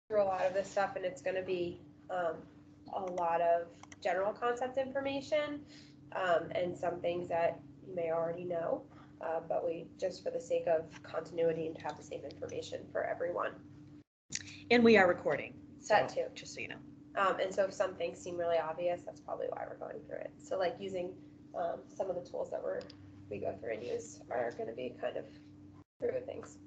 through a lot of this stuff, and it's going to be a lot of general concept information and some things that you may already know, but we just for the sake of continuity and to have the same information for everyone. And we are recording. That too. Just so you know. And so if some things seem really obvious, that's probably why we're going through it. So like using some of the tools that we go through and use are going to be kind of through things.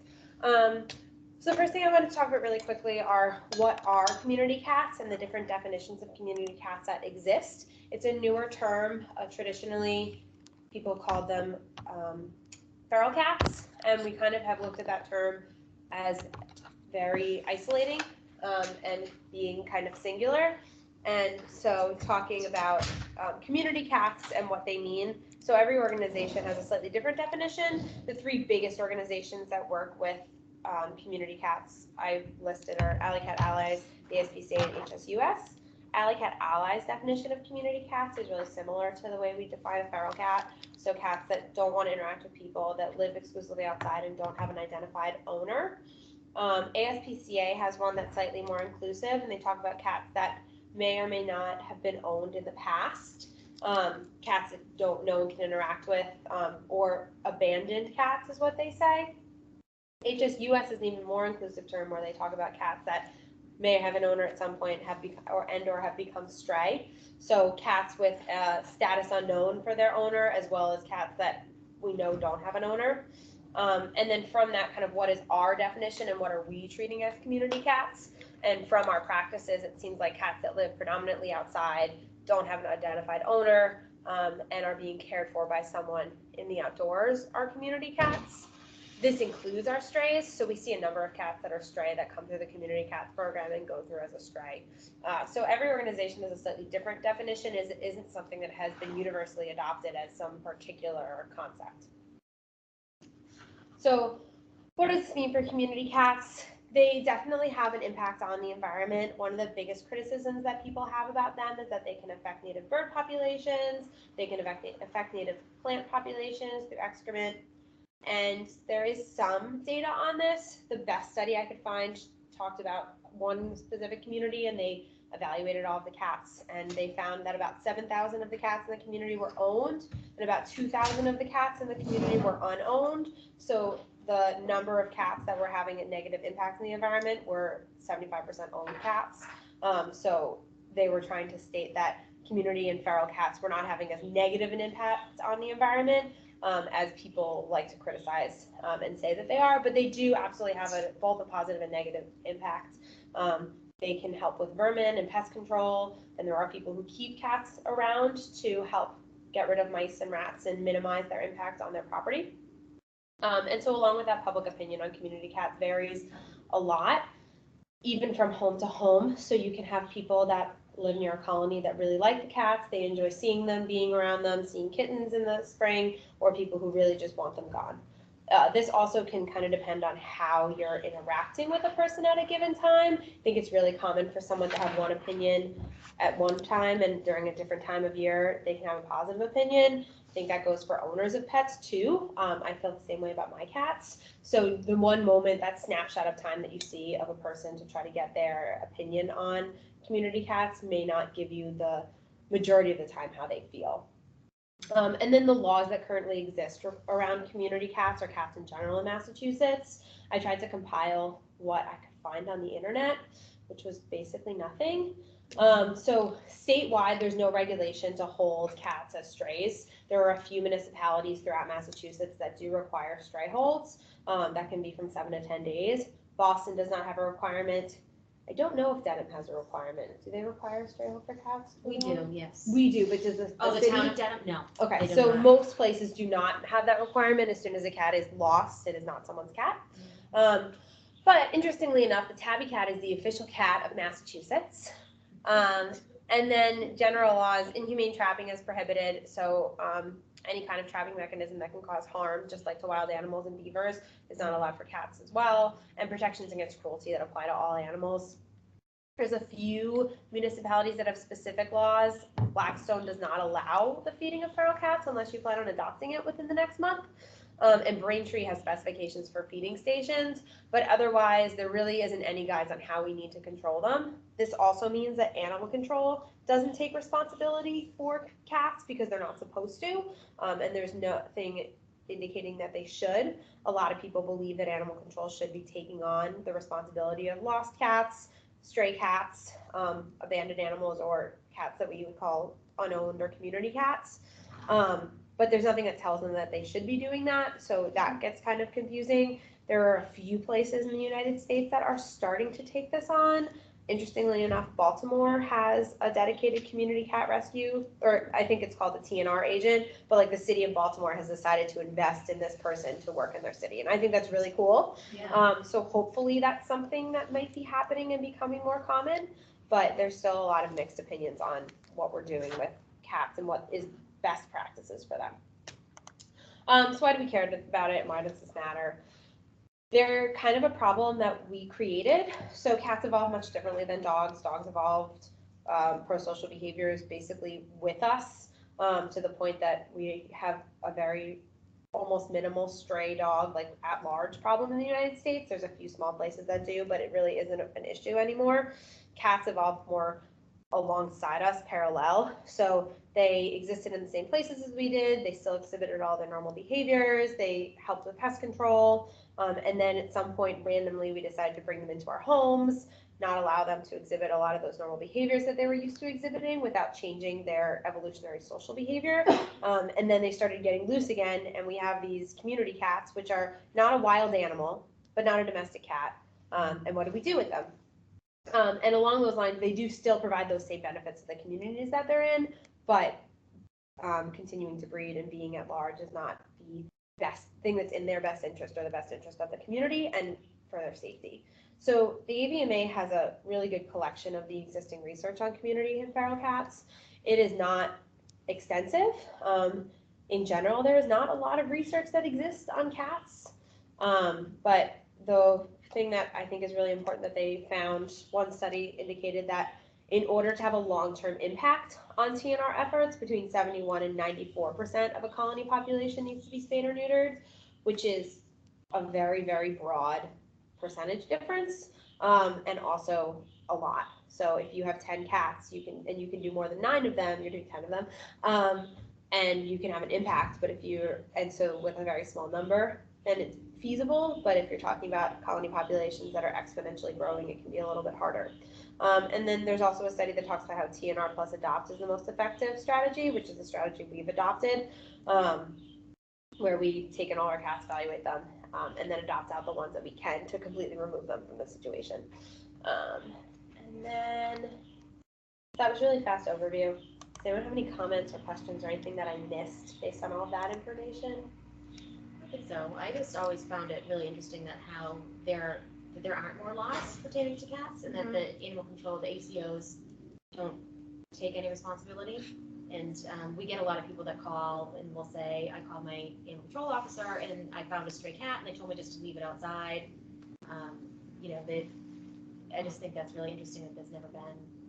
So the first thing I want to talk about really quickly are what are community cats and the different definitions of community cats that exist. It's a newer term. Traditionally, people called them feral cats, and we kind of have looked at that term as very isolating and being kind of singular. And so talking about community cats and what they mean. So every organization has a slightly different definition. The three biggest organizations that work with community cats I've listed are Alley Cat Allies, the ASPCA, and HSUS. Alley Cat Allies definition of community cats is really similar to the way we define a feral cat. So cats that don't want to interact with people, that live exclusively outside and don't have an identified owner. ASPCA has one that's slightly more inclusive, and they talk about cats that may or may not have been owned in the past, cats that no one can interact with, or abandoned cats is what they say. HSUS is an even more inclusive term where they talk about cats that may have an owner at some point have become stray. So cats with status unknown for their owner, as well as cats that we know don't have an owner. And then from that, kind of what is our definition and what are we treating as community cats? And from our practices, it seems like cats that live predominantly outside, don't have an identified owner, and are being cared for by someone in the outdoors are community cats. This includes our strays, so we see a number of cats that are stray that come through the community cats program and go through as a stray. So every organization has a slightly different definition. It isn't something that has been universally adopted as some particular concept. So what does this mean for community cats? They definitely have an impact on the environment. One of the biggest criticisms that people have about them is that they can affect native bird populations, they can affect native plant populations through excrement, and there is some data on this. The best study I could find talked about one specific community, and they evaluated all of the cats, and they found that about 7,000 of the cats in the community were owned, and about 2,000 of the cats in the community were unowned. So the number of cats that were having a negative impact on the environment were 75% owned cats. So they were trying to state that community and feral cats were not having as negative an impact on the environment as people like to criticize and say that they are, but they do absolutely have both a positive and negative impact. They can help with vermin and pest control, and there are people who keep cats around to help get rid of mice and rats and minimize their impact on their property. And so along with that, public opinion on community cats varies a lot, even from home to home. So you can have people that live near a colony that really like the cats, they enjoy seeing them, being around them, seeing kittens in the spring, or people who really just want them gone. This also can kind of depend on how you're interacting with a person at a given time. I think it's really common for someone to have one opinion at one time, and during a different time of year, they can have a positive opinion. I think that goes for owners of pets too. I feel the same way about my cats. So the one moment, that snapshot of time that you see of a person to try to get their opinion on community cats may not give you the majority of the time how they feel. And then the laws that currently exist around community cats or cats in general in Massachusetts. I tried to compile what I could find on the internet, which was basically nothing. So statewide, there's no regulation to hold cats as strays. There are a few municipalities throughout Massachusetts that do require stray holds. That can be from 7 to 10 days. Boston does not have a requirement. I don't know if Dedham has a requirement. Do they require a stray hold for cats? We do, yes. We do, but does the the town of Dedham? No. Okay, so most places do not have that requirement. As soon as a cat is lost, it is not someone's cat. But interestingly enough, the tabby cat is the official cat of Massachusetts. And then general laws, inhumane trapping is prohibited. So any kind of trapping mechanism that can cause harm, just like to wild animals and beavers, is not allowed for cats as well. And protections against cruelty that apply to all animals. There's a few municipalities that have specific laws. Blackstone does not allow the feeding of feral cats unless you plan on adopting it within the next month. And Braintree has specifications for feeding stations, but otherwise there really isn't any guides on how we need to control them. This also means that animal control doesn't take responsibility for cats because they're not supposed to, and there's nothing indicating that they should. A lot of people believe that animal control should be taking on the responsibility of lost cats, stray cats, abandoned animals, or cats that we would call unowned or community cats. But there's nothing that tells them that they should be doing that, so that gets kind of confusing. There are a few places in the United States that are starting to take this on. Interestingly enough, Baltimore has a dedicated community cat rescue, or I think it's called the TNR agent, but like the city of Baltimore has decided to invest in this person to work in their city, and I think that's really cool. So hopefully that's something that might be happening and becoming more common, but there's still a lot of mixed opinions on what we're doing with cats and what is best practices for them. So why do we care about it and why does this matter? They're kind of a problem that we created. So cats evolve much differently than dogs. Dogs evolved pro-social behaviors basically with us, to the point that we have a very almost minimal stray dog, like at large problem in the United States. There's a few small places that do, but it really isn't an issue anymore. Cats evolved more alongside us, parallel. So they existed in the same places as we did. They still exhibited all their normal behaviors. They helped with pest control. And then at some point, randomly, we decided to bring them into our homes, not allow them to exhibit a lot of those normal behaviors that they were used to exhibiting without changing their evolutionary social behavior. And then they started getting loose again, and we have these community cats, which are not a wild animal, but not a domestic cat. And what do we do with them? And along those lines, they do still provide those same benefits to the communities that they're in, but continuing to breed and being at large is not the best thing that's in their best interest or the best interest of the community and for their safety. So the AVMA has a really good collection of the existing research on community and feral cats. It is not extensive. In general, there is not a lot of research that exists on cats, but the thing that I think is really important that they found, one study indicated that in order to have a long-term impact on TNR efforts, between 71 and 94% of a colony population needs to be spayed or neutered, which is a very, very broad percentage difference, and also a lot. So if you have 10 cats, you can do more than 9 of them, you're doing 10 of them, and you can have an impact. But so with a very small number, then it's feasible. But if you're talking about colony populations that are exponentially growing, it can be a little bit harder. And then there's also a study that talks about how TNR plus adopt is the most effective strategy, which is the strategy we've adopted, where we take in all our cats, evaluate them, and then adopt out the ones that we can to completely remove them from the situation. And then that was a really fast overview. Does anyone have any comments or questions or anything that I missed based on all of that information? I think so. I just always found it really interesting that how there aren't more laws pertaining to cats, and that the animal control, the ACOs, don't take any responsibility. And we get a lot of people that call and will say, I called my animal control officer and I found a stray cat and they told me just to leave it outside. I just think that's really interesting that there's never been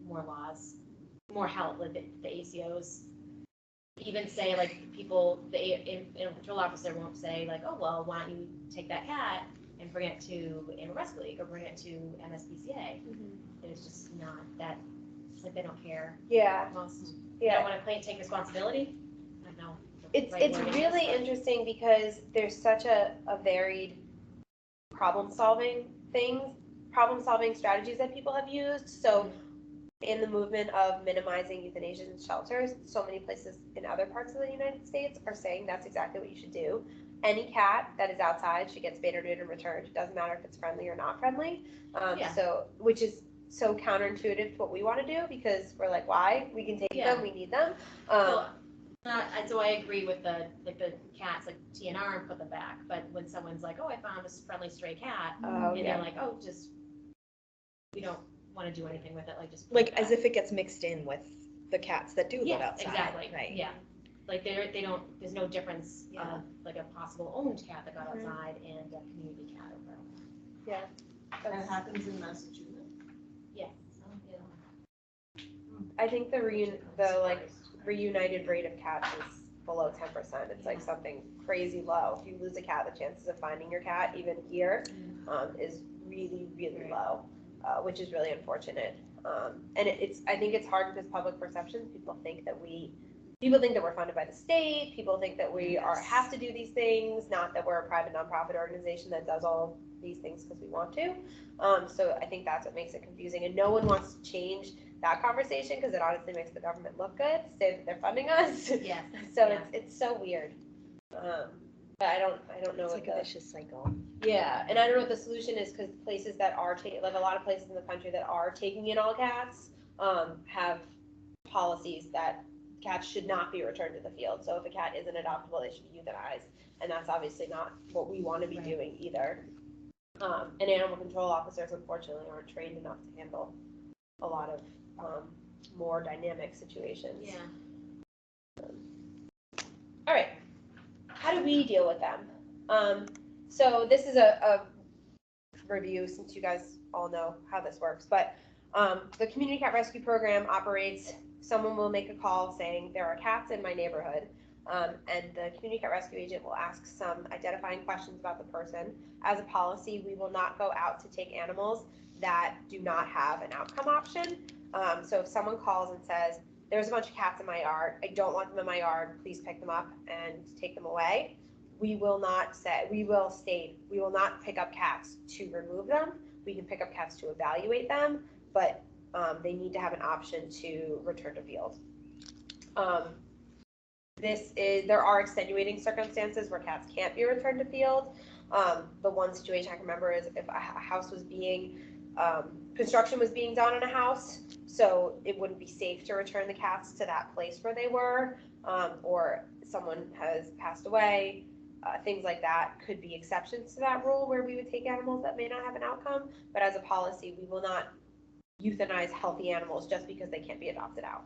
more laws, more help. Like the ACOs even say, like, the animal control officer won't say, like, oh, well, why don't you take that cat and bring it to Animal Rescue League or bring it to MSPCA. There's just not that, it's like they don't care. Yeah. Almost. Yeah. They don't want to take responsibility. I don't know. It's really interesting because there's such a varied problem-solving strategies that people have used. So in the movement of minimizing euthanasia in shelters, so many places in other parts of the United States are saying that's exactly what you should do. Any cat that is outside should get spayed or neutered and returned. It doesn't matter if it's friendly or not friendly. So, which is so counterintuitive to what we want to do, because we're like, why? We can take them, we need them. So I agree with the cats, like TNR, and put them back. But when someone's like, oh, I found this friendly stray cat, and they're like, oh, just, we don't want to do anything with it, like just like as if it gets mixed in with the cats that do live outside. Exactly. Right. Yeah. Like they don't. There's no difference. Like a possible owned cat that got outside and a community cat over. Yeah. That happens in Massachusetts. Yeah. I think the reunited rate of cats is below 10%. It's like something crazy low. If you lose a cat, the chances of finding your cat, even here, is really, really low, which is really unfortunate. And I think it's hard because public perceptions, people think that we're funded by the state. People think that we have to do these things, not that we're a private nonprofit organization that does all these things because we want to. So I think that's what makes it confusing, and no one wants to change that conversation because it honestly makes the government look good, say that they're funding us. Yes. So Yeah. it's so weird. But I don't know It's what like a vicious cycle. yeah, and I don't know what the solution is because places that are like a lot of places in the country that are taking in all cats have policies that cats should not be returned to the field. So if a cat isn't adoptable, they should be euthanized, and that's obviously not what we want to be doing either. And animal control officers, unfortunately, aren't trained enough to handle a lot of more dynamic situations. Yeah. All right, how do we deal with them? So this is a review since you guys all know how this works, but the Community Cat Rescue Program operates. Someone will make a call saying there are cats in my neighborhood, and the Community Cat Rescue agent will ask some identifying questions about the person. As a policy, we will not go out to take animals that do not have an outcome option. So if someone calls and says, there's a bunch of cats in my yard, I don't want them in my yard, please pick them up and take them away, we will not pick up cats to remove them. We can pick up cats to evaluate them, but they need to have an option to return to field. There are extenuating circumstances where cats can't be returned to field. The one situation I can remember is if a house was being, construction was being done in a house, so it wouldn't be safe to return the cats to that place where they were, or someone has passed away, things like that could be exceptions to that rule where we would take animals that may not have an outcome, but as a policy, we will not euthanize healthy animals just because they can't be adopted out.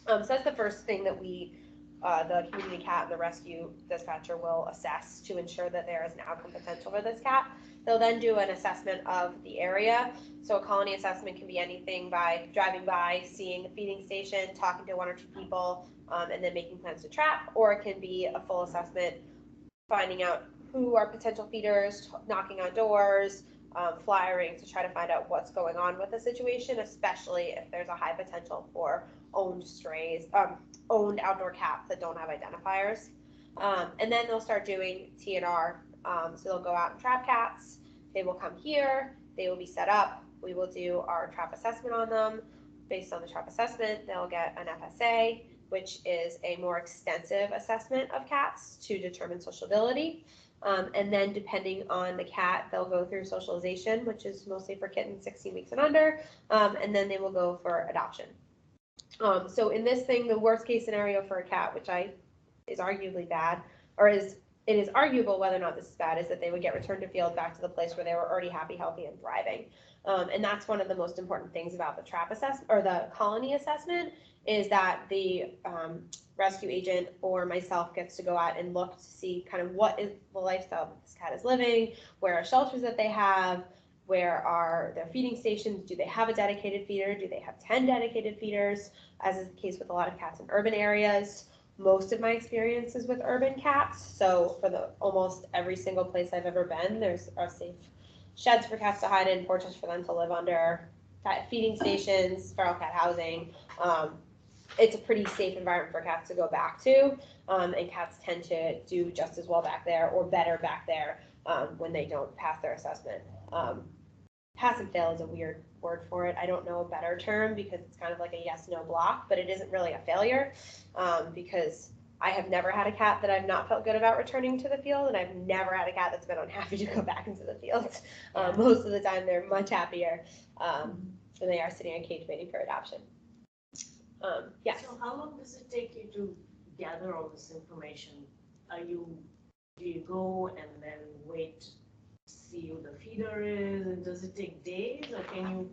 So that's the first thing that the community cat and the rescue dispatcher will assess to ensure that there is an outcome potential for this cat. They'll then do an assessment of the area. So a colony assessment can be anything by driving by, seeing a feeding station, talking to one or two people, and then making plans to trap, or it can be a full assessment, finding out who are potential feeders, knocking on doors, flyering to try to find out what's going on with the situation, especially if there's a high potential for owned outdoor cats that don't have identifiers. And then they'll start doing TNR. So they'll go out and trap cats. They will come here. They will be set up. We will do our trap assessment on them. Based on the trap assessment, they'll get an FSA, which is a more extensive assessment of cats to determine sociability. And then depending on the cat, they'll go through socialization, which is mostly for kittens 16 weeks and under, and then they will go for adoption. So in this thing, the worst case scenario for a cat, which is arguably bad, or it is arguable whether or not this is bad, is that they would get returned to field back to the place where they were already happy, healthy, and thriving. And that's one of the most important things about the trap assessment or the colony assessment, is that the rescue agent or myself gets to go out and look to see kind of what is the lifestyle that this cat is living, where are shelters that they have, where are their feeding stations, do they have a dedicated feeder, do they have 10 dedicated feeders, as is the case with a lot of cats in urban areas. Most of my experience is with urban cats, so for almost every single place I've ever been, there's are safe sheds for cats to hide in, porches for them to live under, feeding stations, feral cat housing. It's a pretty safe environment for cats to go back to, and cats tend to do just as well back there or better back there when they don't pass their assessment. Pass and fail is a weird word for it. I don't know a better term because it's kind of like a yes/no block, but it isn't really a failure because I have never had a cat that I've not felt good about returning to the field, and I've never had a cat that's been unhappy to go back into the field. Most of the time, they're much happier than they are sitting in a cage waiting for adoption. Yes. So how long does it take you to gather all this information? Do you go and then wait to see who the feeder is? And does it take days, or can you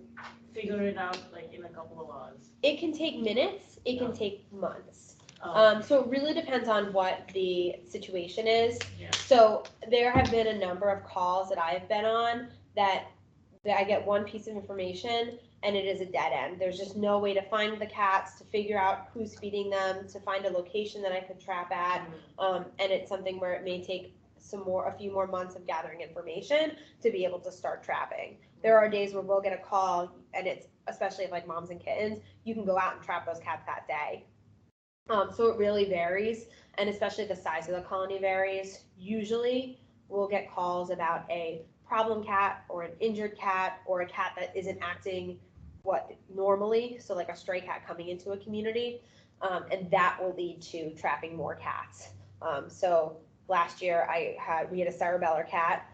figure it out like in a couple of hours? It can take minutes. It can take months. Oh, So it really depends on what the situation is. Yeah. So there have been a number of calls that I've been on that that I get one piece of information and it is a dead end. There's just no way to find the cats, to figure out who's feeding them, to find a location that I could trap at. And it's something where it may take a few more months of gathering information to be able to start trapping. There are days where we'll get a call, and it's especially if like moms and kittens, you can go out and trap those cats that day. So it really varies, and especially the size of the colony varies. Usually we'll get calls about a problem cat or an injured cat or a cat that isn't acting normally, so like a stray cat coming into a community, and that will lead to trapping more cats. So last year we had a cerebellar cat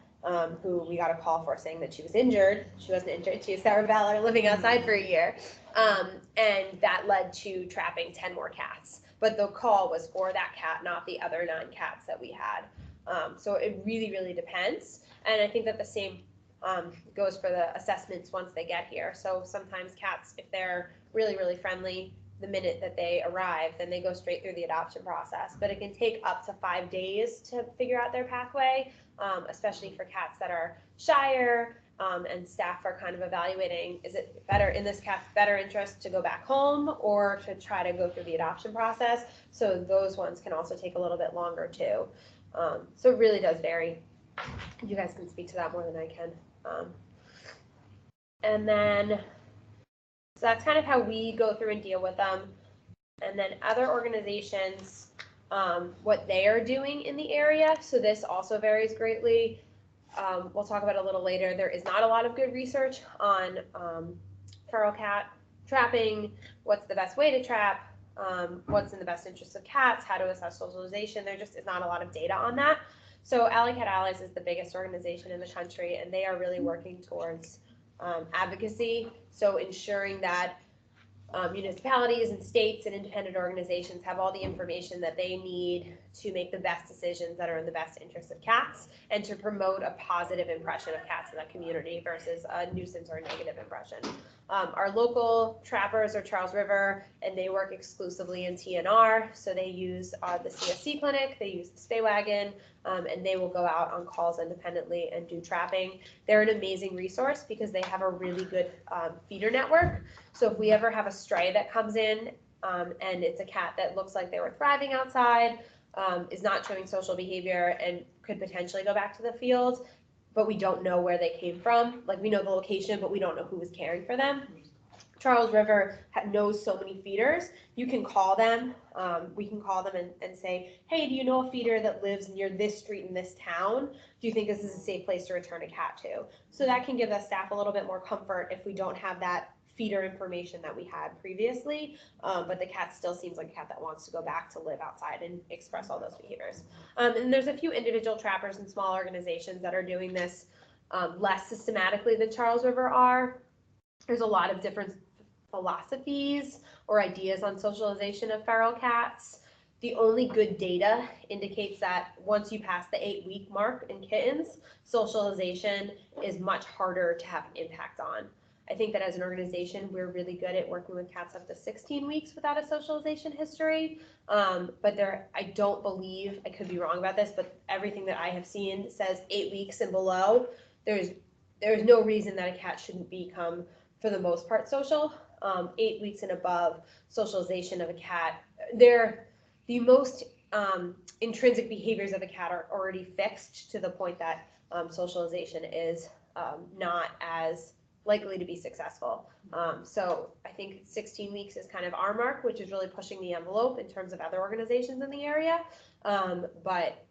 who we got a call for saying that she was injured. She wasn't injured, she was cerebellar, living outside for a year. And that led to trapping 10 more cats. But the call was for that cat, not the other 9 cats that we had. So it really, really depends. And I think that the same goes for the assessments once they get here. So sometimes cats, if they're really, really friendly, the minute that they arrive, then they go straight through the adoption process. But it can take up to 5 days to figure out their pathway, especially for cats that are shyer, and staff are kind of evaluating, is it better in this cat's better interest to go back home or to try to go through the adoption process? So those ones can also take a little bit longer too. So it really does vary. You guys can speak to that more than I can. And then, so that's kind of how we go through and deal with them. And then other organizations, what they are doing in the area. So this also varies greatly. We'll talk about it a little later. There is not a lot of good research on feral cat trapping, what's the best way to trap, what's in the best interest of cats, how to assess socialization. There just is not a lot of data on that. So Alley Cat Allies is the biggest organization in the country, and they are really working towards advocacy. So ensuring that municipalities and states and independent organizations have all the information that they need to make the best decisions that are in the best interest of cats and to promote a positive impression of cats in the community versus a nuisance or a negative impression. Our local trappers are Charles River, and they work exclusively in TNR. So they use the CSC clinic, they use the Spay Wagon, and they will go out on calls independently and do trapping. They're an amazing resource because they have a really good feeder network. So if we ever have a stray that comes in and it's a cat that looks like they were thriving outside, is not showing social behavior and could potentially go back to the field, but we don't know where they came from. Like we know the location, but we don't know who was caring for them. Charles River knows so many feeders. You can call them. We can call them and say, hey, do you know a feeder that lives near this street in this town? Do you think this is a safe place to return a cat to? So that can give us staff a little bit more comfort if we don't have that feeder information that we had previously, but the cat still seems like a cat that wants to go back to live outside and express all those behaviors. And there's a few individual trappers and small organizations that are doing this less systematically than Charles River are. There's a lot of different philosophies or ideas on socialization of feral cats. The only good data indicates that once you pass the 8-week mark in kittens, socialization is much harder to have an impact on. I think that as an organization, we're really good at working with cats up to 16 weeks without a socialization history. But I don't believe, I could be wrong about this, but everything that I have seen says 8 weeks and below. There's no reason that a cat shouldn't become, for the most part, social. 8 weeks and above, socialization of a cat, the most intrinsic behaviors of a cat are already fixed to the point that socialization is not as likely to be successthere. So I think 16 weeks is kind of our mark, which is really pushing the envelope in terms of other organizations in the area. But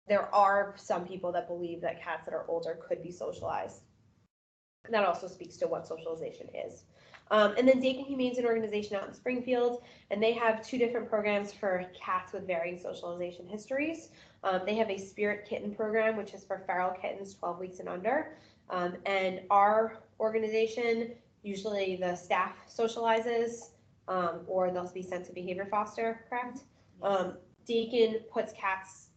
there are some people that believe that cats that are older could be socialized. And that also speaks to what socialization is. And then Dakin Humane is an organization out in Springfield, and they have 2 different programs for cats with varying socialization histories. They have a Spirit Kitten program, which is for feral kittens 12 weeks and under. And our organization, usually the staff socializes, or they'll be sent to behavior foster, correct? Dakin puts cats,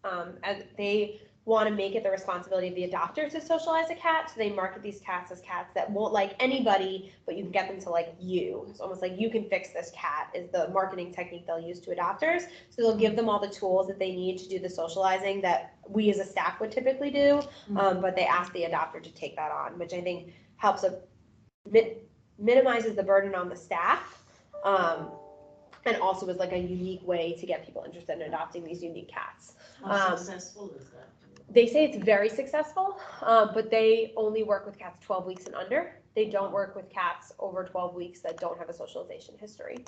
want to make it the responsibility of the adopter to socialize a cat. So they market these cats as cats that won't like anybody, but you can get them to like you. It's almost like you can fix this cat is the marketing technique they'll use to adopters. So they'll give them all the tools that they need to do the socializing that we as a staff would typically do. But they ask the adopter to take that on, which I think helps minimizes the burden on the staff. And also is like a unique way to get people interested in adopting these unique cats. How successful is that? They say it's very successful, but they only work with cats 12 weeks and under. They don't work with cats over 12 weeks that don't have a socialization history.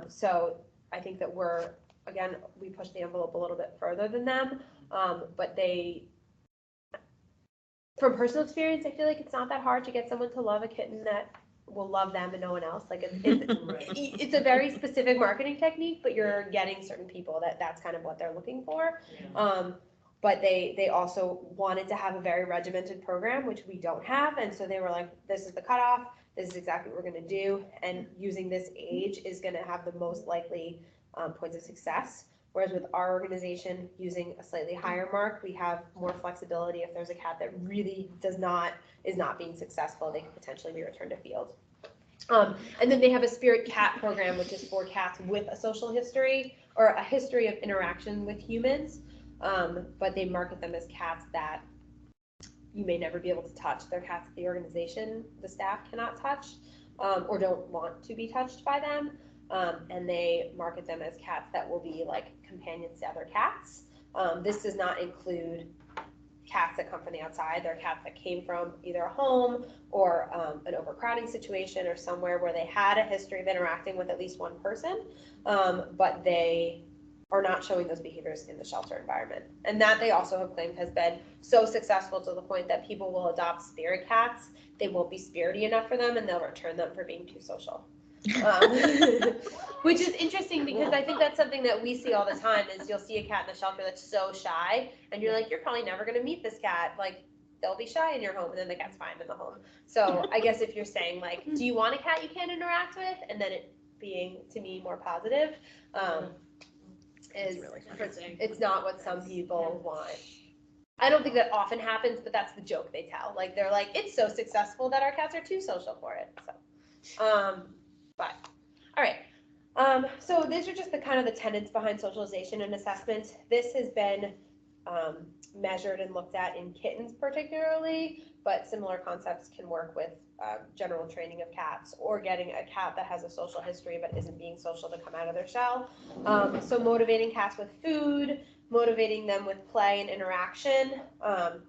So I think that we push the envelope a little bit further than them, but from personal experience, I feel like it's not that hard to get someone to love a kitten that will love them and no one else. Like it's a very specific marketing technique, but you're getting certain people that's kind of what they're looking for. Yeah. But they also wanted to have a very regimented program, which we don't have. And so they were like, this is the cutoff. This is exactly what we're going to do. And using this age is going to have the most likely points of success. Whereas with our organization, using a slightly higher mark, we have more flexibility. If there's a cat that really is not being successful, they could potentially be returned to field. And then they have a spirit cat program, which is for cats with a social history or a history of interaction with humans. But they market them as cats that you may never be able to touch. They're cats that the organization, the staff cannot touch or don't want to be touched by them. And they market them as cats that will be like companions to other cats. This does not include cats that come from the outside. They're cats that came from either a home or an overcrowding situation or somewhere where they had a history of interacting with at least one person, but they are not showing those behaviors in the shelter environment. And that they also have claimed has been so successful to the point that people will adopt spirit cats. They won't be spirity enough for them and they'll return them for being too social. Which is interesting because I think that's something that we see all the time is you'll see a cat in the shelter that's so shy and you're like, you're probably never going to meet this cat. Like they'll be shy in your home and then the cat's fine in the home. So I guess if you're saying like, do you want a cat you can't interact with? And then it being to me more positive, is really it's not what some people want. I don't think that often happens, but that's the joke they tell. Like they're like, it's so successful that our cats are too social for it. So, but all right. So these are just the kind of the tenets behind socialization and assessment. This has been measured and looked at in kittens particularly, but similar concepts can work with general training of cats or getting a cat that has a social history but isn't being social to come out of their shell. So motivating cats with food, motivating them with play and interaction.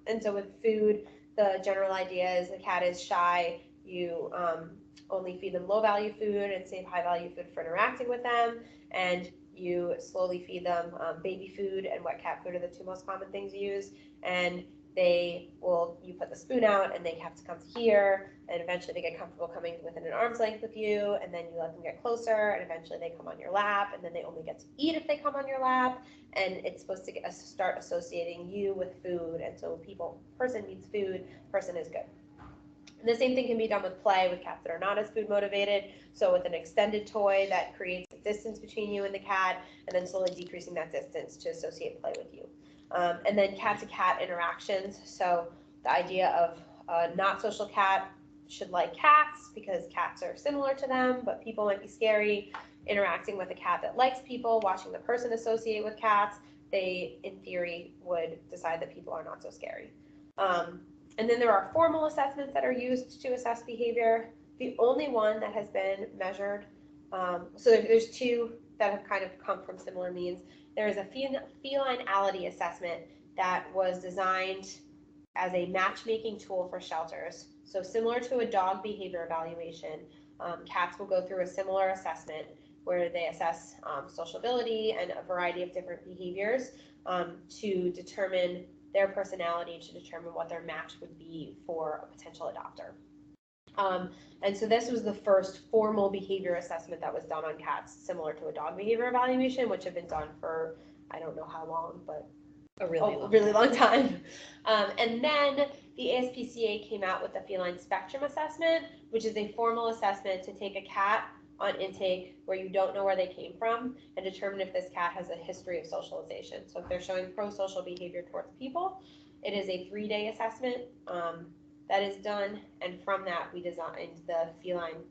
And so with food, the general idea is the cat is shy, you only feed them low value food and save high value food for interacting with them, and you slowly feed them baby food and wet cat food are the two most common things used, and you put the spoon out and they have to come to here, and eventually they get comfortable coming within an arm's length with you, and then you let them get closer, and eventually they come on your lap, and then they only get to eat if they come on your lap, and it's supposed to start associating you with food, and so person needs food, person is good. And the same thing can be done with play with cats that are not as food motivated. So with an extended toy that creates a distance between you and the cat, and then slowly decreasing that distance to associate play with you. And then cat to cat interactions. So the idea of a not social cat should like cats because cats are similar to them, but people might be scary. Interacting with a cat that likes people, watching the person associate with cats, they in theory would decide that people are not so scary. And then there are formal assessments that are used to assess behavior. The only one that has been measured, so there's two that have kind of come from similar means. There is a felinality assessment that was designed as a matchmaking tool for shelters. So similar to a dog behavior evaluation, cats will go through a similar assessment where they assess sociability and a variety of different behaviors to determine their personality, to determine what their match would be for a potential adopter. And so this was the first formal behavior assessment that was done on cats, similar to a dog behavior evaluation, which had been done for, I don't know how long, but a really long time. And then the ASPCA came out with the feline spectrum assessment, which is a formal assessment to take a cat on intake where you don't know where they came from and determine if this cat has a history of socialization. So if they're showing pro-social behavior towards people, it is a 3-day assessment that is done, and from that we designed the feline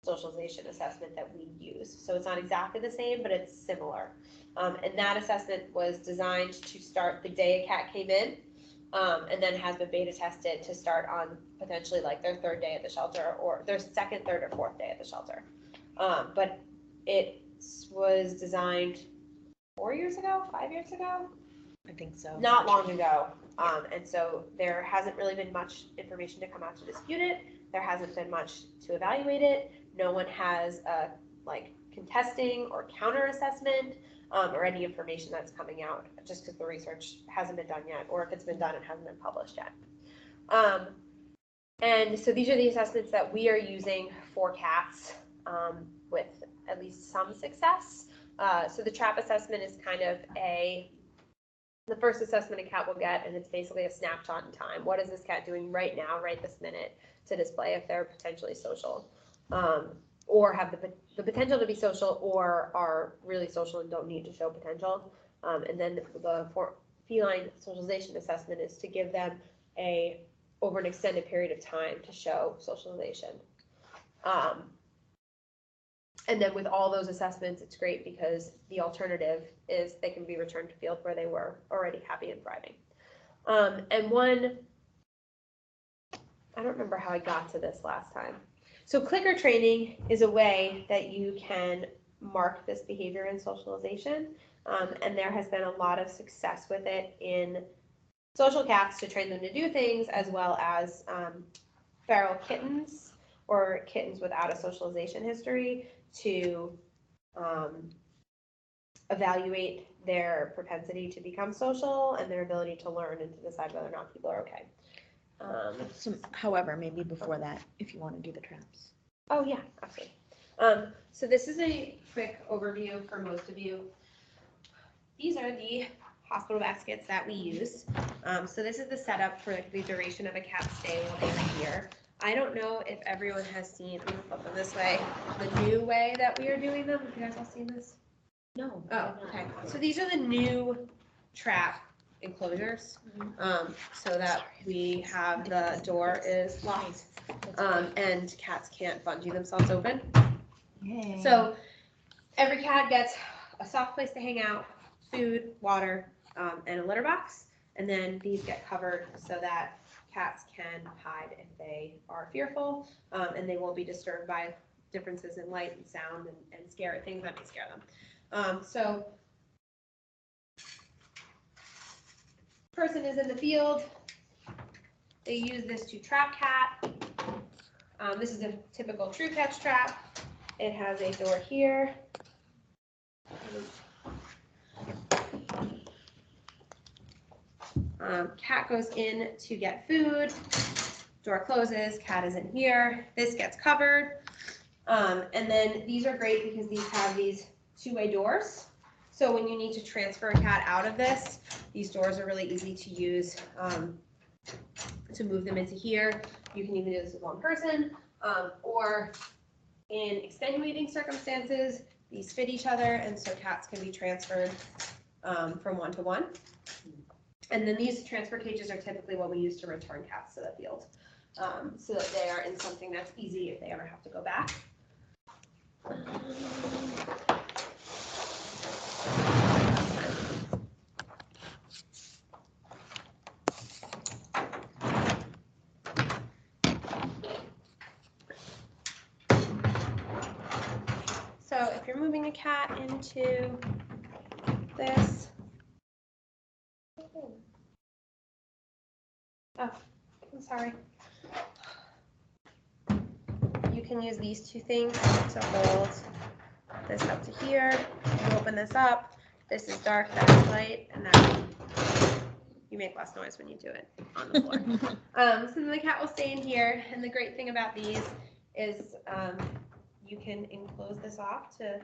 socialization assessment that we use. So it's not exactly the same, but it's similar. And that assessment was designed to start the day a cat came in, and then has been beta tested to start on potentially like their 3rd day at the shelter or their 2nd, 3rd, or 4th day at the shelter. But it was designed 4 years ago, 5 years ago, I think so. not long ago. And so there hasn't really been much information to come out to dispute it. There hasn't been much to evaluate it. No one has a like contesting or counter assessment or any information that's coming out just because the research hasn't been done yet, or if it's been done, it hasn't been published yet. And so these are the assessments that we are using for cats with at least some success. So the TRAP assessment is kind of the first assessment a cat will get, and it's basically a snapshot in time. What is this cat doing right now, right this minute, to display if they're potentially social, or have the potential to be social, or are really social and don't need to show potential. And then the feline socialization assessment is to give them over an extended period of time to show socialization. And then with all those assessments, it's great because the alternative is they can be returned to field where they were already happy and thriving. And I don't remember how I got to this last time. So clicker training is a way that you can mark this behavior in socialization. And there has been a lot of success with it in social cats to train them to do things, as well as feral kittens or kittens without a socialization history to evaluate their propensity to become social and their ability to learn and to decide whether or not people are okay. However, maybe before that, if you want to do the traps. Oh yeah, absolutely. So this is a quick overview for most of you. These are the hospital baskets that we use. So this is the setup for the duration of a cat's stay while they are here. I don't know if everyone has seen, let me flip them this way, the new way that we are doing them. Have you guys all seen this? No. Oh, okay. So these are the new trap enclosures, so that we have the door is locked, and cats can't bungee themselves open. Yay. So every cat gets a soft place to hang out, food, water, and a litter box, and then these get covered so that cats can hide if they are fearful, and they won't be disturbed by differences in light and sound and scary things that may scare them. So person is in the field, they use this to trap cat. This is a typical true catch trap. It has a door here. Cat goes in to get food, door closes, cat is in here, this gets covered. And then these are great because these have these 2-way doors. So when you need to transfer a cat out of this, these doors are really easy to use to move them into here. You can even do this with one person, or in extenuating circumstances, these fit each other, and so cats can be transferred from one to one. And then these transfer cages are typically what we use to return cats to the field, so that they are in something that's easy if they ever have to go back. So if you're moving a cat into this, oh, I'm sorry. You can use these 2 things to hold this up to here. You open this up. This is dark, that is light, and then you make less noise when you do it on the floor. So then the cat will stay in here, and the great thing about these is you can enclose this off to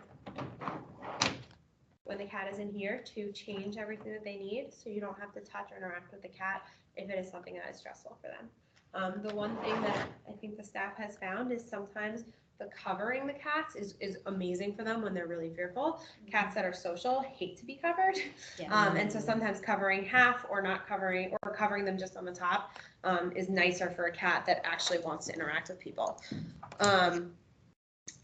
when the cat is in here to change everything that they need, so you don't have to touch or interact with the cat if it is something that is stressful for them. The one thing that I think the staff has found is sometimes the covering the cats is amazing for them when they're really fearful. Cats that are social hate to be covered. Yeah. And so sometimes covering half or not covering or covering them just on the top is nicer for a cat that actually wants to interact with people.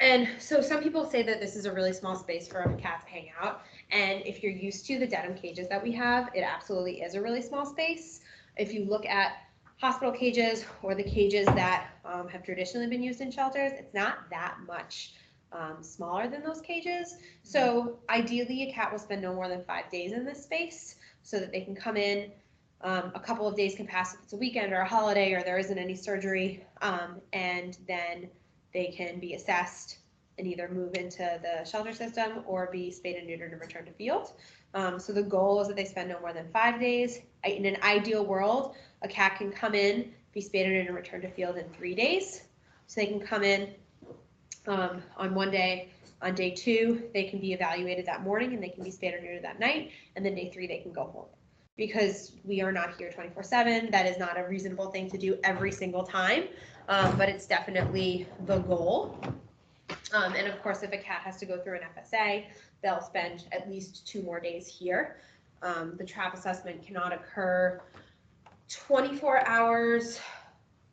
And so some people say that this is a really small space for a cat to hang out. And if you're used to the denim cages that we have, it absolutely is a really small space. If you look at hospital cages or the cages that have traditionally been used in shelters, it's not that much smaller than those cages. So ideally, a cat will spend no more than 5 days in this space so that they can come in. A couple of days can pass if it's a weekend or a holiday or there isn't any surgery, and then they can be assessed and either move into the shelter system or be spayed and neutered and returned to field. So the goal is that they spend no more than 5 days. In an ideal world, a cat can come in, be spayed and neutered and returned to field in 3 days. So they can come in on one day. On day 2, they can be evaluated that morning and they can be spayed or neutered that night. And then day 3, they can go home. Because we are not here 24/7, that is not a reasonable thing to do every single time, but it's definitely the goal. And of course, if a cat has to go through an FSA, they'll spend at least 2 more days here. The trap assessment cannot occur 24 hours.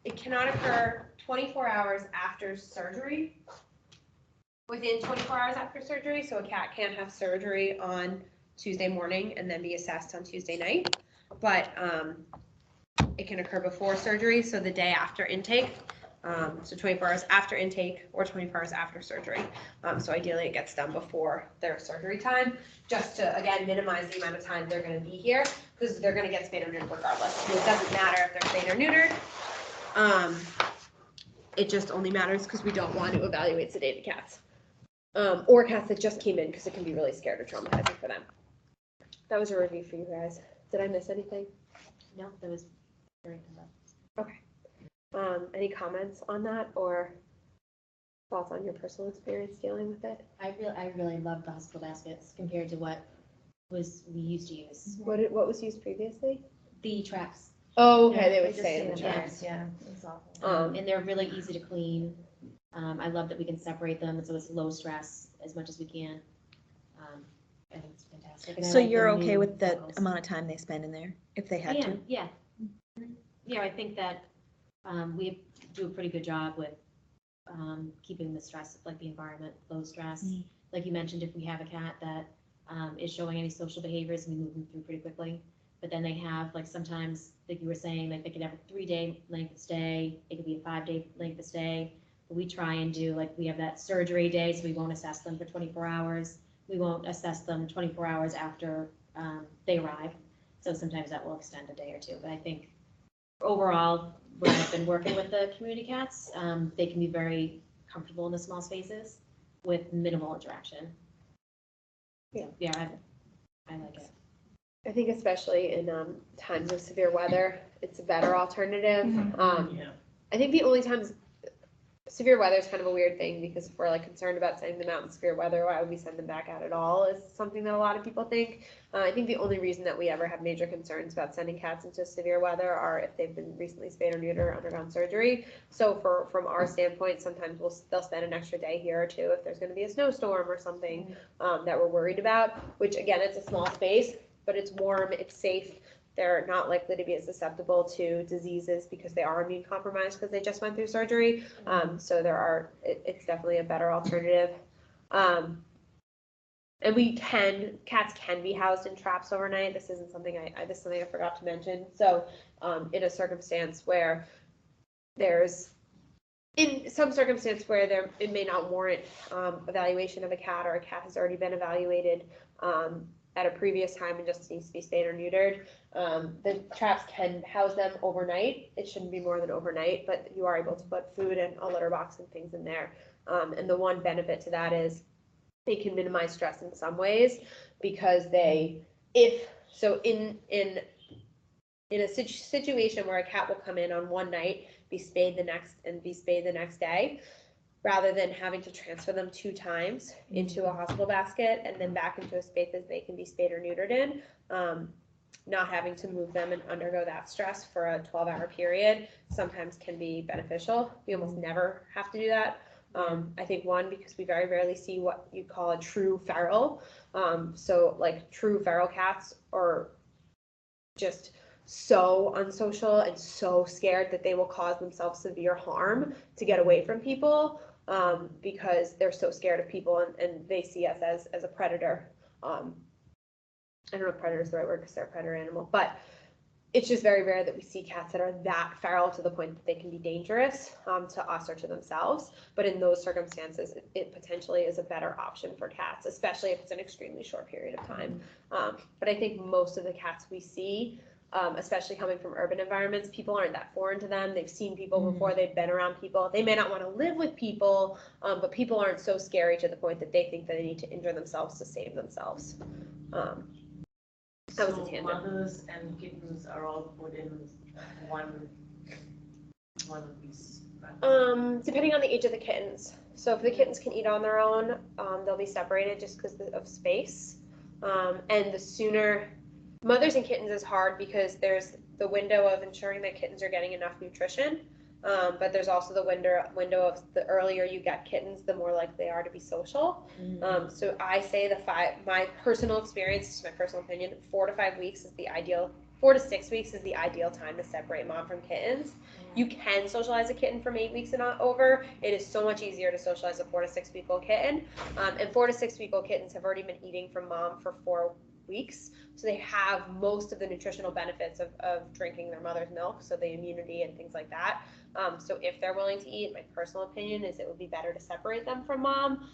It cannot occur 24 hours after surgery. Within 24 hours after surgery, so a cat can't have surgery on Tuesday morning and then be assessed on Tuesday night. But it can occur before surgery, so the day after intake. So 24 hours after intake or 24 hours after surgery. So ideally it gets done before their surgery time, just to, again, minimize the amount of time they're gonna be here, because they're gonna get spayed or neutered regardless. So it doesn't matter if they're spayed or neutered. It just only matters because we don't want to evaluate sedated cats. Or cats that just came in, because it can be really scared or traumatizing for them. That was a review for you guys. Did I miss anything? No, that was very good. Any comments on that or thoughts on your personal experience dealing with it? I really love the hospital baskets compared to what we used to use. What was used previously? The traps. Oh, Yeah, okay, they would just stay in the stay in the traps. Yeah, it's awful. And they're really easy to clean. I love that we can separate them, so it's low stress as much as we can. I think it's fantastic. And I So like the you're okay new with the goggles. amount of time they spend in there, if they I had to? am, yeah. Yeah, I think that we do a pretty good job with keeping the stress, like the environment, low stress. Like you mentioned, if we have a cat that is showing any social behaviors, we move them through pretty quickly. But then they have, like sometimes, like you were saying, like they could have a 3-day length of stay, it could be a 5-day length of stay. But we try and do, like, we have that surgery day, so we won't assess them for 24 hours. We won't assess them 24 hours after they arrive. So sometimes that will extend a day or 2. But I think overall, when I've been working with the community cats, they can be very comfortable in the small spaces with minimal interaction. So, yeah, I like it. I think especially in times of severe weather, it's a better alternative. Yeah. I think the only times severe weather is kind of a weird thing, because if we're like concerned about sending them out in severe weather, why would we send them back out at all, is something that a lot of people think. I think the only reason that we ever have major concerns about sending cats into severe weather are if they've been recently spayed or neutered or undergone surgery. So from our standpoint, sometimes they'll spend an extra day here or 2 if there's going to be a snowstorm or something that we're worried about, which again, it's a small space, but it's warm, it's safe. They're not likely to be as susceptible to diseases because they are immune compromised because they just went through surgery. So it's definitely a better alternative. And cats can be housed in traps overnight. This isn't something this is something I forgot to mention. So in a circumstance where in some circumstance where it may not warrant evaluation of a cat, or a cat has already been evaluated at a previous time and just needs to be spayed or neutered, the traps can house them overnight. It shouldn't be more than overnight, but you are able to put food and a litter box and things in there. And the one benefit to that is they can minimize stress in some ways, because in a situation where a cat will come in on one night, be spayed the next day, rather than having to transfer them 2 times into a hospital basket and then back into a space that they can be spayed or neutered in, not having to move them and undergo that stress for a 12-hour period sometimes can be beneficial. We almost never have to do that. I think one, because we very rarely see what you call a true feral. So like true feral cats are just so unsocial and so scared that they will cause themselves severe harm to get away from people, because they're so scared of people and they see us as a predator. I don't know if predator is the right word because they're a predator animal, but it's just very rare that we see cats that are that feral to the point that they can be dangerous, to us or to themselves. But in those circumstances, it potentially is a better option for cats, especially if it's an extremely short period of time. But I think most of the cats we see, especially coming from urban environments, people aren't that foreign to them. They've seen people before, they've been around people. They may not want to live with people, but people aren't so scary to the point that they think that they need to injure themselves to save themselves. That was a So tangent. mothers and kittens are all put in one of these. Depending on the age of the kittens. So if the kittens can eat on their own, they'll be separated just because of space. And the sooner, mothers and kittens is hard because there's the window of ensuring that kittens are getting enough nutrition. But there's also the window of the earlier you get kittens, the more likely they are to be social. So I say my personal experience, just my personal opinion, 4 to 5 weeks is the ideal. 4 to 6 weeks is the ideal time to separate mom from kittens. You can socialize a kitten from 8 weeks and over. It is so much easier to socialize a 4 to 6 week old kitten. And 4 to 6 week old kittens have already been eating from mom for 4 weeks. So they have most of the nutritional benefits of drinking their mother's milk, so the immunity and things like that. So if they're willing to eat, my personal opinion is it would be better to separate them from mom,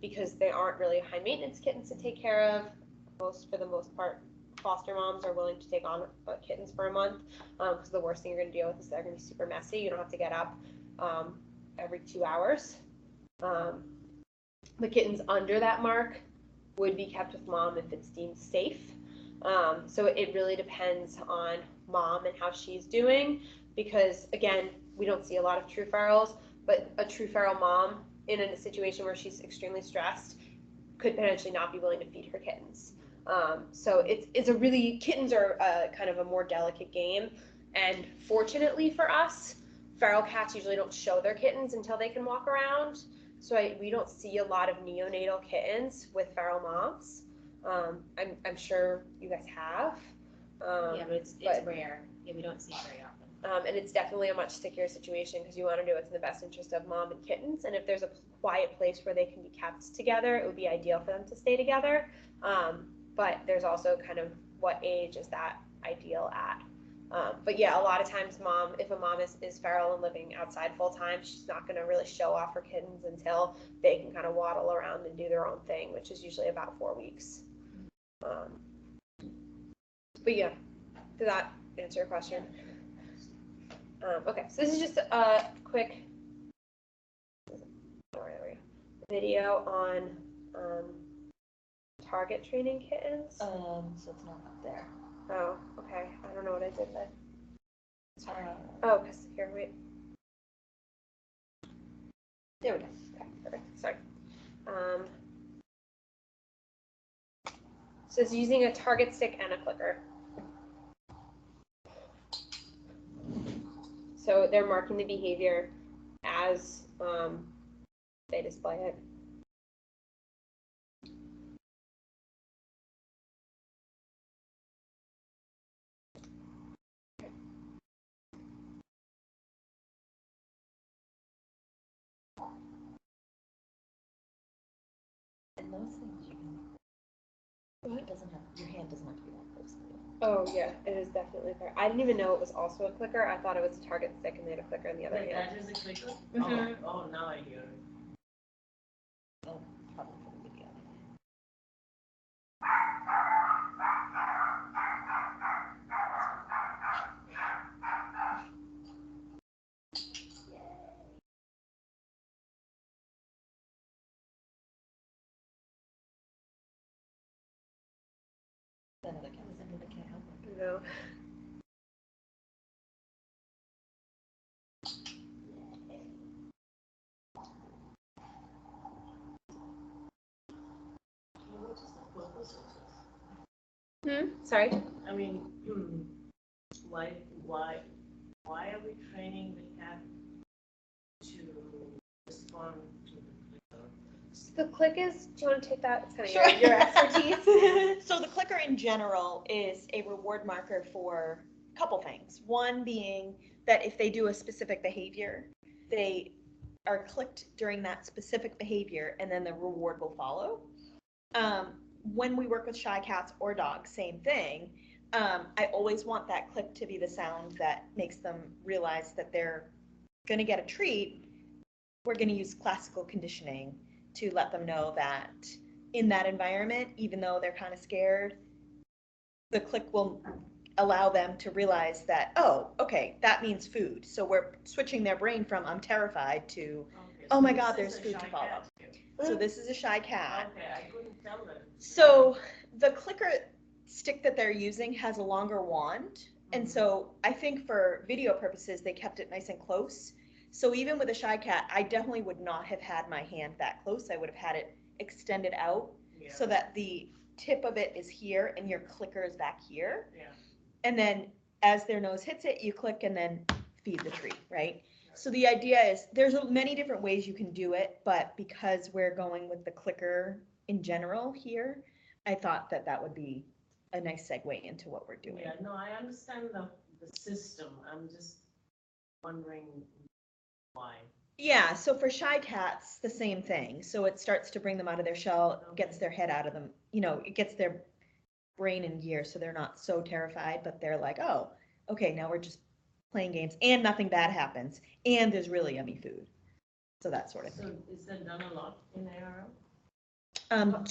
because they aren't really high maintenance kittens to take care of. For the most part, foster moms are willing to take on kittens for a month, because the worst thing you're going to deal with is they're going to be super messy. You don't have to get up every 2 hours. The kittens under that mark would be kept with mom if it's deemed safe. So it really depends on mom and how she's doing, because again, we don't see a lot of true ferals, but a true feral mom in a situation where she's extremely stressed could potentially not be willing to feed her kittens. So it's a really, kittens are kind of a more delicate game, and fortunately for us, feral cats usually don't show their kittens until they can walk around. So we don't see a lot of neonatal kittens with feral moms. I'm sure you guys have. Yeah, but it's rare. Yeah, we don't see it very often. And it's definitely a much stickier situation because you want to do what's in the best interest of mom and kittens. And if there's a quiet place where they can be kept together, it would be ideal for them to stay together. But there's also kind of what age is that ideal at. But yeah, a lot of times if a mom is feral and living outside full time, she's not going to really show off her kittens until they can kind of waddle around and do their own thing, which is usually about 4 weeks. But yeah, did that answer your question? Okay, so this is just a quick video on target training kittens. So it's not up there. Oh, okay. I don't know what I did then. Oh, because here, wait. There we go. Okay, perfect. Sorry. So it's using a target stick and a clicker. So they're marking the behavior as they display it. And those things you can. It doesn't have, your hand doesn't have to be that close to you. Oh yeah, it is definitely fair. I didn't even know it was also a clicker. I thought it was a target stick and they had a clicker in the other Wait, hand. that is a clicker? Mhm. Oh, now I hear it. Oh, probably for the video. Then the cat can't help it. No. Sorry. I mean, why are we training the cat to respond on to the clicker? The click is, do you want to take that? It's kind of Sure. your expertise. So the clicker in general is a reward marker for a couple things. One being that if they do a specific behavior, they are clicked during that specific behavior and then the reward will follow. When we work with shy cats or dogs, same thing. I always want that click to be the sound that makes them realize that they're going to get a treat. We're going to use classical conditioning to let them know that in that environment, even though they're kind of scared, the click will allow them to realize that, oh, okay, that means food. So we're switching their brain from I'm terrified to, Okay, oh so my this God, is there's a food shy to follow. cat here. So this is a shy cat. Okay, I couldn't tell that. So the clicker stick that they're using has a longer wand. And so I think for video purposes, they kept it nice and close. So even with a shy cat, I definitely would not have had my hand that close. I would have had it extended out Yeah, so that the tip of it is here and your clicker is back here. yeah. And then as their nose hits it, you click and then feed the treat, right? So the idea is there's many different ways you can do it, but because we're going with the clicker in general here, I thought that that would be a nice segue into what we're doing. Yeah, no, I understand the system. I'm just wondering why. Yeah, so for shy cats, the same thing. So it starts to bring them out of their shell, gets their head out of them, it gets their brain in gear so they're not so terrified, but they're like, oh, okay, now we're just playing games and nothing bad happens and there's really yummy food. So that sort of So thing. is that done a lot in ARL?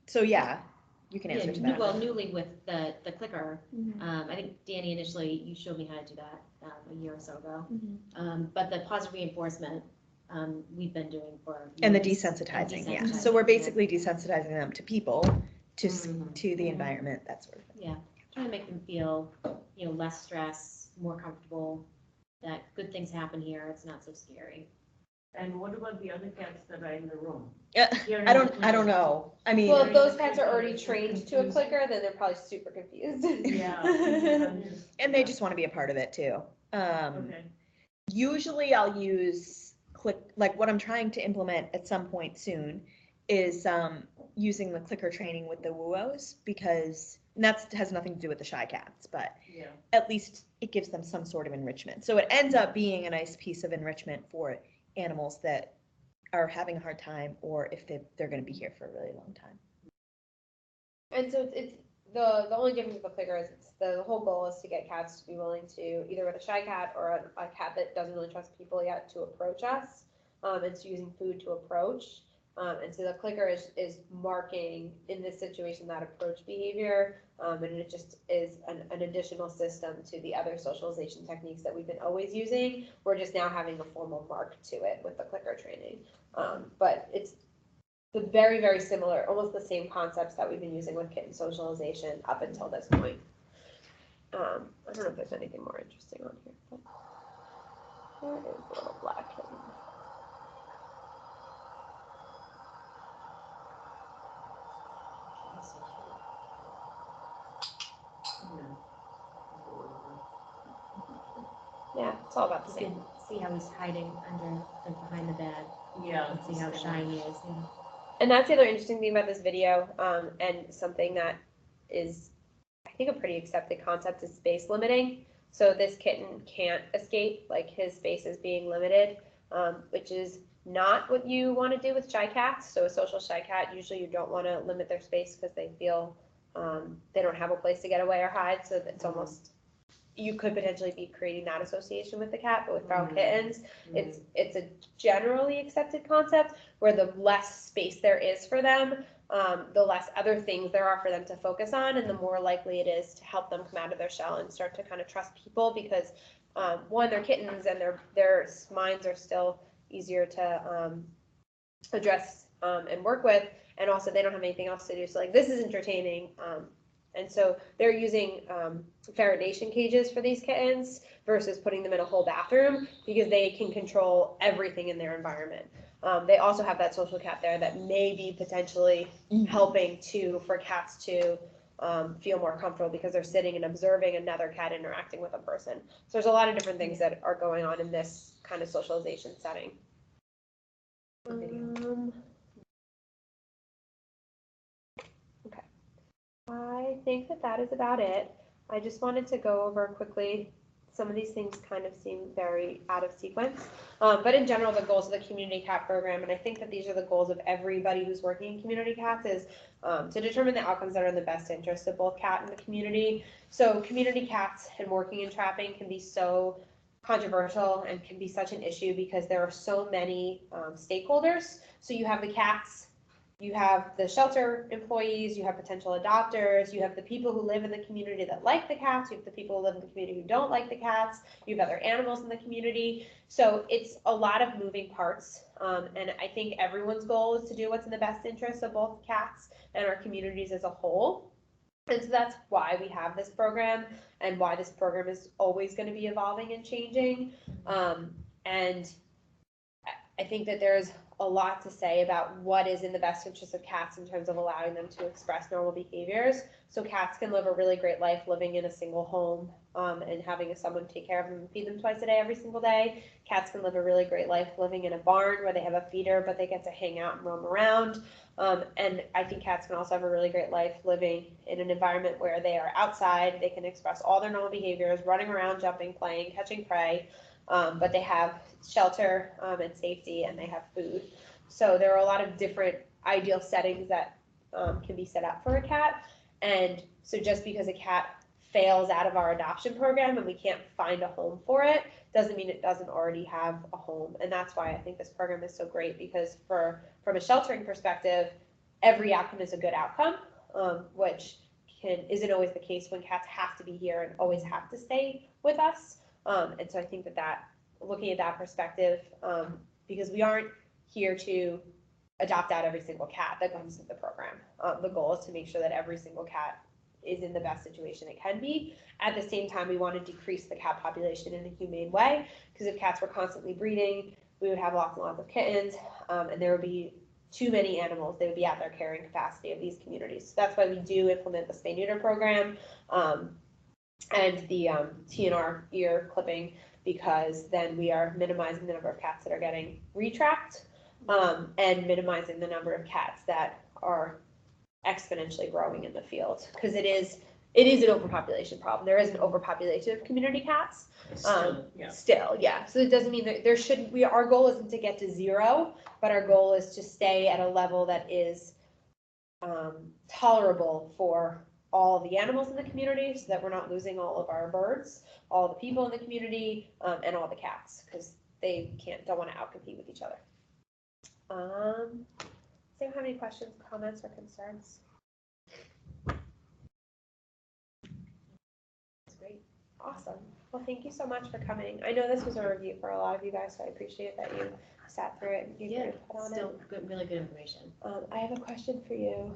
So yeah, you can Yeah, answer to new- that. well, newly with the clicker, Mhm. I think Danny initially, you showed me how to do that, a year or so ago. Mhm. But the positive reinforcement, we've been doing for. And the years. desensitizing, yeah. desensitizing, So we're yeah. basically desensitizing them to people, to Mhm. to the environment, that sort of thing. Yeah, trying to make them feel, less stress, more comfortable, that good things happen here, it's not so scary. And what about the other cats that are in the room? Yeah, Hearing I the don't clicker. know. I mean, Well, if those Very cats are already confusing. trained to a clicker, then they're probably super confused. Yeah. I'm just- and they just want to be a part of it too. Okay, Usually I'll use like what I'm trying to implement at some point soon is using the clicker training with the Wuos because that has nothing to do with the shy cats, but yeah. at least it gives them some sort of enrichment. So it ends up being a nice piece of enrichment for animals that are having a hard time or if they're going to be here for a really long time. And so it's the only difference with the clicker is it's the whole goal is to get cats to be willing to either with a shy cat or a cat that doesn't really trust people yet to approach us. It's using food to approach. And so the clicker is marking in this situation that approach behavior. And it just is an additional system to the other socialization techniques that we've been always using. We're just now having a formal mark to it with the clicker training. But it's the very, very similar, almost the same concepts that we've been using with kitten socialization up until this point. I don't know if there's anything more interesting on here, but there is a little black kitten. Yeah, it's all about the You same. can see how he's hiding behind the bed, Yeah. and see how shy he is, yeah. And that's the other interesting thing about this video, and something that is, I think, a pretty accepted concept is space limiting. So this kitten can't escape, like his space is being limited, which is not what you want to do with shy cats. So a social shy cat, usually you don't want to limit their space because they feel they don't have a place to get away or hide. So it's almost, you could potentially be creating that association with the cat, but with feral kittens, it's a generally accepted concept where the less space there is for them, the less other things there are for them to focus on, and the more likely it is to help them come out of their shell and start to kind of trust people because one, they're kittens and their minds are still easier to address and work with, and also they don't have anything else to do. So like this is entertaining. And so they're using faraday cages for these kittens versus putting them in a whole bathroom because they can control everything in their environment. They also have that social cat there that may be potentially helping for cats to feel more comfortable because they're sitting and observing another cat interacting with a person. So there's a lot of different things that are going on in this kind of socialization setting. The video. Okay. I think that is about it. I just wanted to go over quickly. Some of these things kind of seem very out of sequence. But in general, the goals of the Community Cat program, and I think that these are the goals of everybody who's working in Community Cats, is to determine the outcomes that are in the best interest of both cat and the community. So Community Cats and working in trapping can be so controversial and can be such an issue because there are so many stakeholders. So you have the cats, you have the shelter employees, you have potential adopters, you have the people who live in the community that like the cats, you have the people who live in the community who don't like the cats, you have other animals in the community. So it's a lot of moving parts. And I think everyone's goal is to do what's in the best interest of both cats and our communities as a whole. And so that's why we have this program and why this program is always going to be evolving and changing. And I think that there's a lot to say about what is in the best interest of cats in terms of allowing them to express normal behaviors. So cats can live a really great life living in a single home and having someone take care of them and feed them twice a day, every single day. Cats can live a really great life living in a barn where they have a feeder, but they get to hang out and roam around. And I think cats can also have a really great life living in an environment where they are outside, they can express all their normal behaviors, running around, jumping, playing, catching prey. But they have shelter and safety, and they have food. So there are a lot of different ideal settings that can be set up for a cat. And so just because a cat fails out of our adoption program and we can't find a home for it, doesn't mean it doesn't already have a home. And that's why I think this program is so great, because from a sheltering perspective, every outcome is a good outcome, which isn't always the case when cats have to be here and always have to stay with us. And so I think that looking at that perspective, because we aren't here to adopt out every single cat that comes into the program. The goal is to make sure that every single cat is in the best situation it can be. At the same time, we want to decrease the cat population in a humane way, because if cats were constantly breeding, we would have lots and lots of kittens, and there would be too many animals. They would be at their carrying capacity of these communities. So that's why we do implement the spay-neuter program and the TNR ear clipping, because then we are minimizing the number of cats that are getting retrapped and minimizing the number of cats that are exponentially growing in the field, because it is an overpopulation problem. There is an overpopulation of community cats. Still, yeah. So it doesn't mean that there shouldn't. Our goal isn't to get to zero, but our goal is to stay at a level that is tolerable for all the animals in the community, so that we're not losing all of our birds, all the people in the community, and all the cats, because they don't want to outcompete with each other. Does anyone have any questions, comments, or concerns? That's great. Awesome. Well, thank you so much for coming. I know this was a review for a lot of you guys, so I appreciate that you sat through it and gave your input on it. Still good, really good information. I have a question for you.